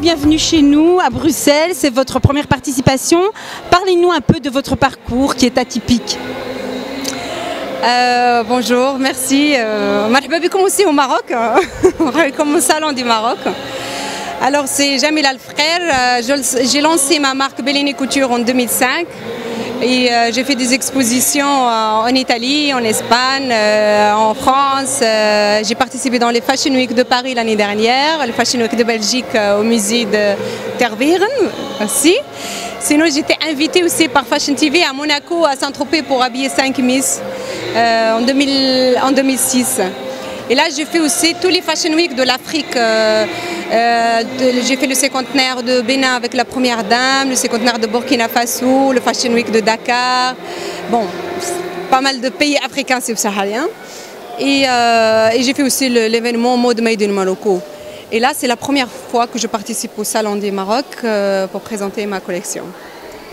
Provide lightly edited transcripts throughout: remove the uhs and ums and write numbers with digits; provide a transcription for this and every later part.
bienvenue chez nous à Bruxelles, c'est votre première participation. Parlez-nous un peu de votre parcours qui est atypique. Bonjour, merci. Marhaba bikoum aussi au Maroc, comme au salon du Maroc. Alors c'est Jamila le frère, j'ai lancé ma marque Bellini Couture en 2005 et j'ai fait des expositions en Italie, en Espagne, en France. J'ai participé dans les Fashion Week de Paris l'année dernière, le Fashion Week de Belgique au musée de Tervuren aussi. Sinon j'étais invitée aussi par Fashion TV à Monaco, à Saint-Tropez pour habiller 5 Miss en 2006. Et là, j'ai fait aussi tous les Fashion Week de l'Afrique. J'ai fait le cinquantenaire de Bénin avec la première dame, le cinquantenaire de Burkina Faso, le Fashion Week de Dakar. Bon, pas mal de pays africains subsahariens. Et j'ai fait aussi l'événement Mode Made in Morocco. Et là, c'est la première fois que je participe au Salon du Maroc pour présenter ma collection.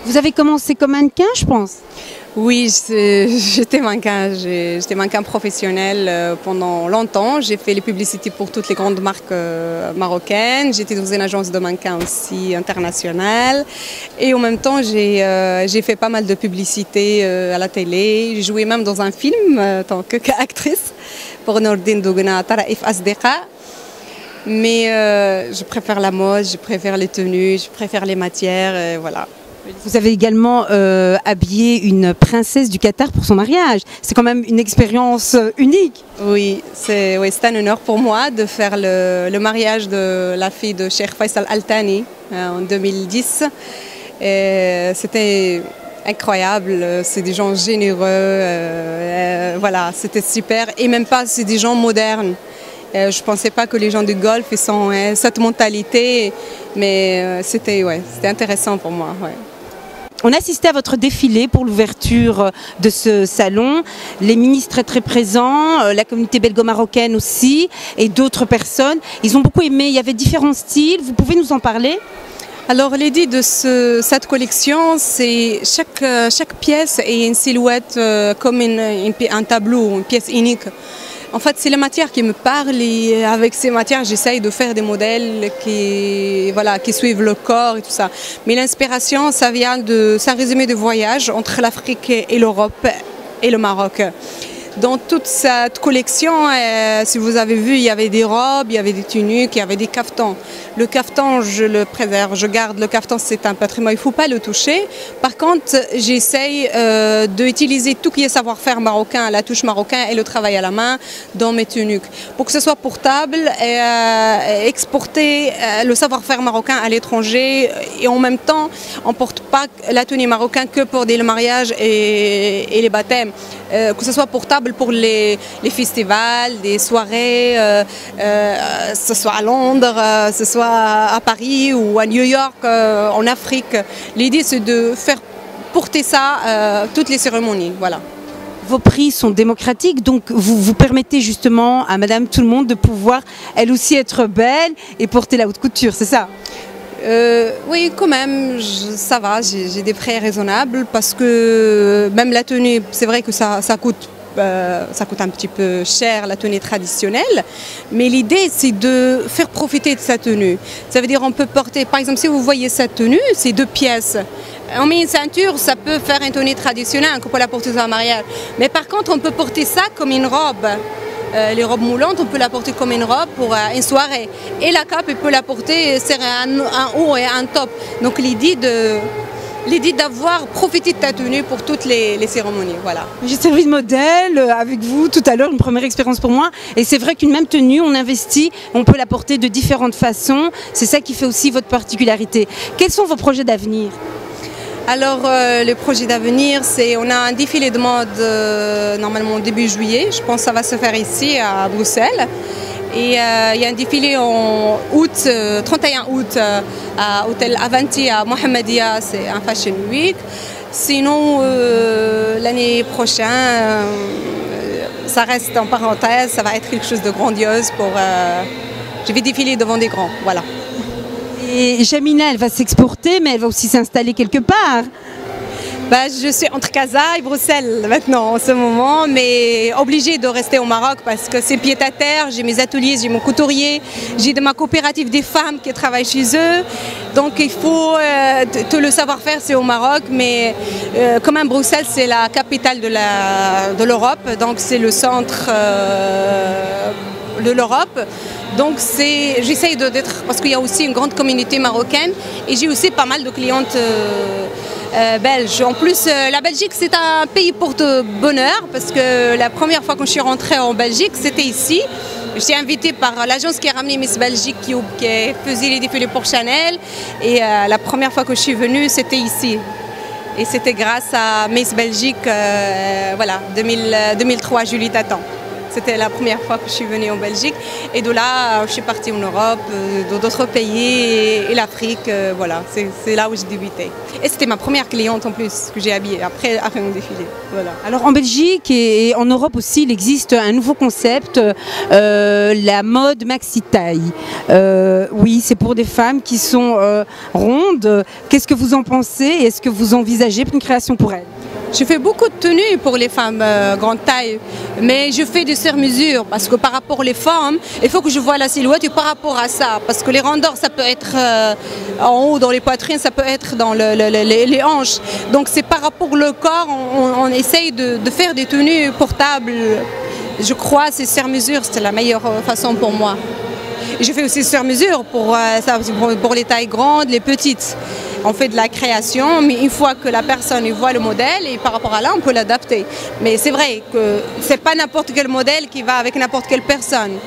Vous avez commencé comme mannequin, je pense? Oui, j'étais mannequin professionnel pendant longtemps. J'ai fait les publicités pour toutes les grandes marques marocaines. J'étais dans une agence de mannequins aussi internationale. Et en même temps, j'ai fait pas mal de publicités à la télé. J'ai joué même dans un film en tant qu'actrice pour Nordine Dougna Taraif Asdeqa. Mais je préfère la mode, je préfère les tenues, je préfère les matières, voilà. Vous avez également habillé une princesse du Qatar pour son mariage. C'est quand même une expérience unique. Oui, c'est un honneur pour moi de faire le mariage de la fille de Cheikh Faisal Al Thani en 2010. C'était incroyable, c'est des gens généreux, voilà, c'était super. Et même pas, c'est des gens modernes. Je ne pensais pas que les gens du Golfe ils ont cette mentalité, mais c'était intéressant pour moi. Ouais. On assistait à votre défilé pour l'ouverture de ce salon. Les ministres très présents, la communauté belgo-marocaine aussi et d'autres personnes. Ils ont beaucoup aimé, il y avait différents styles. Vous pouvez nous en parler? Alors l'idée de cette collection, c'est chaque pièce est une silhouette comme un tableau, une pièce unique. En fait, c'est la matière qui me parle et avec ces matières, j'essaye de faire des modèles qui suivent le corps et tout ça. Mais l'inspiration, c'est un résumé de voyage entre l'Afrique et l'Europe et le Maroc. Dans toute cette collection, si vous avez vu, il y avait des robes, il y avait des tuniques, il y avait des caftans. Le caftan, je le préserve, je garde le caftan, c'est un patrimoine, il ne faut pas le toucher. Par contre, j'essaye d'utiliser tout qui est savoir-faire marocain, la touche marocaine et le travail à la main dans mes tuniques. Pour que ce soit portable et exporter le savoir-faire marocain à l'étranger. Et en même temps, on ne porte pas la tenue marocaine que pour le mariage et les baptêmes. Que ce soit portable pour les festivals, des soirées, ce soit à Londres, ce soit à Paris ou à New York, en Afrique. L'idée c'est de faire porter ça toutes les cérémonies. Voilà. Vos prix sont démocratiques, donc vous permettez justement à Madame Tout-le-Monde de pouvoir elle aussi être belle et porter la haute couture, c'est ça? Oui, quand même, ça va, j'ai des prix raisonnables parce que même la tenue, c'est vrai que ça coûte un petit peu cher, la tenue traditionnelle, mais l'idée c'est de faire profiter de sa tenue. Ça veut dire on peut porter, par exemple si vous voyez cette tenue, c'est 2 pièces. On met une ceinture, ça peut faire une tenue traditionnelle, on peut la porter dans un mariage. Mais par contre on peut porter ça comme une robe. Les robes moulantes, on peut la porter comme une robe pour une soirée. Et la cape, on peut la porter sur un haut et un top. Donc l'idée d'avoir profité de ta tenue pour toutes les cérémonies. Voilà. J'ai servi de modèle avec vous tout à l'heure, une première expérience pour moi. Et c'est vrai qu'une même tenue, on investit, on peut la porter de différentes façons. C'est ça qui fait aussi votre particularité. Quels sont vos projets d'avenir? Alors le projet d'avenir, on a un défilé de mode normalement début juillet. Je pense que ça va se faire ici à Bruxelles. Et il y a un défilé en août, 31 août à Hôtel Avanti à Mohammedia, c'est un Fashion Week. Sinon l'année prochaine, ça reste en parenthèse, ça va être quelque chose de grandiose je vais défiler devant des grands, voilà. Et Jamila, elle va s'exporter, mais elle va aussi s'installer quelque part. Je suis entre Casa et Bruxelles maintenant en ce moment, mais obligée de rester au Maroc parce que c'est pied à terre, j'ai mes ateliers, j'ai mon couturier, j'ai de ma coopérative des femmes qui travaillent chez eux. Donc il faut, tout le savoir-faire c'est au Maroc, mais quand même Bruxelles c'est la capitale de l'Europe, donc c'est le centre de l'Europe. Donc j'essaye d'être, parce qu'il y a aussi une grande communauté marocaine et j'ai aussi pas mal de clientes belges. En plus, la Belgique c'est un pays porte-bonheur parce que la première fois que je suis rentrée en Belgique, c'était ici. J'étais invitée par l'agence qui a ramené Miss Belgique qui faisait les défilés pour Chanel et la première fois que je suis venue, c'était ici. Et c'était grâce à Miss Belgique, voilà, 2003, Julie Tatan. C'était la première fois que je suis venue en Belgique et de là je suis partie en Europe, dans d'autres pays et l'Afrique, voilà, c'est là où j'ai débuté. Et c'était ma première cliente en plus que j'ai habillée après mon défilé. Voilà. Alors en Belgique et en Europe aussi, il existe un nouveau concept, la mode maxi-taille. Oui, c'est pour des femmes qui sont rondes. Qu'est-ce que vous en pensez? Est-ce que vous envisagez une création pour elles? Je fais beaucoup de tenues pour les femmes grande taille, mais je fais des sur-mesure parce que par rapport aux femmes, il faut que je vois la silhouette et par rapport à ça, parce que les rondeurs, ça peut être en haut dans les poitrines, ça peut être dans les hanches. Donc c'est par rapport au corps, on essaye de faire des tenues portables. Je crois que ces sur-mesure, c'est la meilleure façon pour moi. Et je fais aussi sur-mesure pour les tailles grandes, les petites. On fait de la création, mais une fois que la personne voit le modèle, et par rapport à là, on peut l'adapter. Mais c'est vrai que c'est pas n'importe quel modèle qui va avec n'importe quelle personne.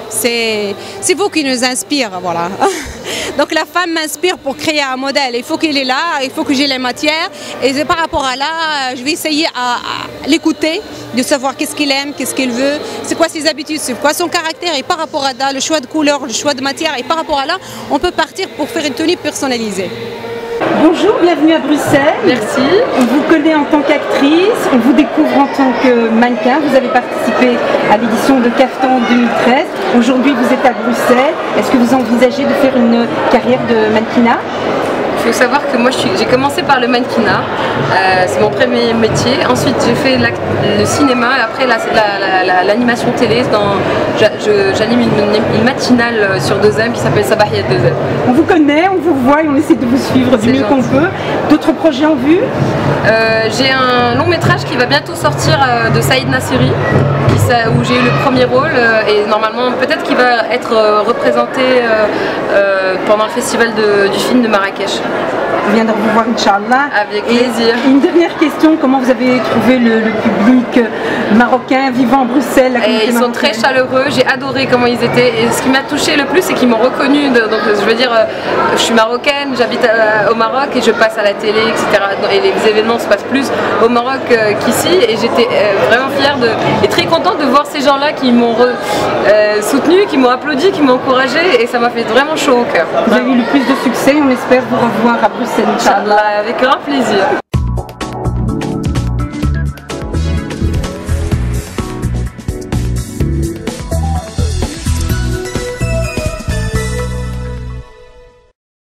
C'est vous qui nous inspire, voilà. Donc la femme m'inspire pour créer un modèle. Il faut qu'il est là, il faut que j'ai les matières. Et par rapport à là, je vais essayer à l'écouter, de savoir qu'est-ce qu'il aime, qu'est-ce qu'il veut, c'est quoi ses habitudes, c'est quoi son caractère. Et par rapport à là, le choix de couleur, le choix de matière. Et par rapport à là, on peut partir pour faire une tenue personnalisée. Bonjour, bienvenue à Bruxelles. Merci. On vous connaît en tant qu'actrice, on vous découvre en tant que mannequin. Vous avez participé à l'édition de Kaftan 2013. Aujourd'hui, vous êtes à Bruxelles. Est-ce que vous envisagez de faire une carrière de mannequinat? Il faut savoir que moi j'ai commencé par le mannequinat, c'est mon premier métier. Ensuite j'ai fait le cinéma et après l'animation télé. J'anime une matinale sur 2M qui s'appelle Sabahia 2M. On vous connaît, on vous voit et on essaie de vous suivre du mieux qu'on peut. D'autres projets en vue? J'ai un long métrage qui va bientôt sortir de Saïd Nassiri, où j'ai eu le premier rôle et normalement peut-être qu'il va être représenté pendant le festival du film de Marrakech. On viendra vous voir, Inch'Allah. Avec plaisir. Et une dernière question, comment vous avez trouvé le public marocain vivant à Bruxelles? Ils sont très chaleureux, j'ai adoré comment ils étaient. Et ce qui m'a touché le plus, c'est qu'ils m'ont reconnue. Donc je veux dire, je suis marocaine, j'habite au Maroc et je passe à la télé, etc. Et les événements se passent plus au Maroc qu'ici. Et j'étais vraiment fière et très contente de voir ces gens-là qui m'ont soutenue, qui m'ont applaudi, qui m'ont encouragée. Et ça m'a fait vraiment chaud au cœur. Vous avez eu le plus de succès, on espère vous revoir à Bruxelles. Inch'Allah, avec grand plaisir.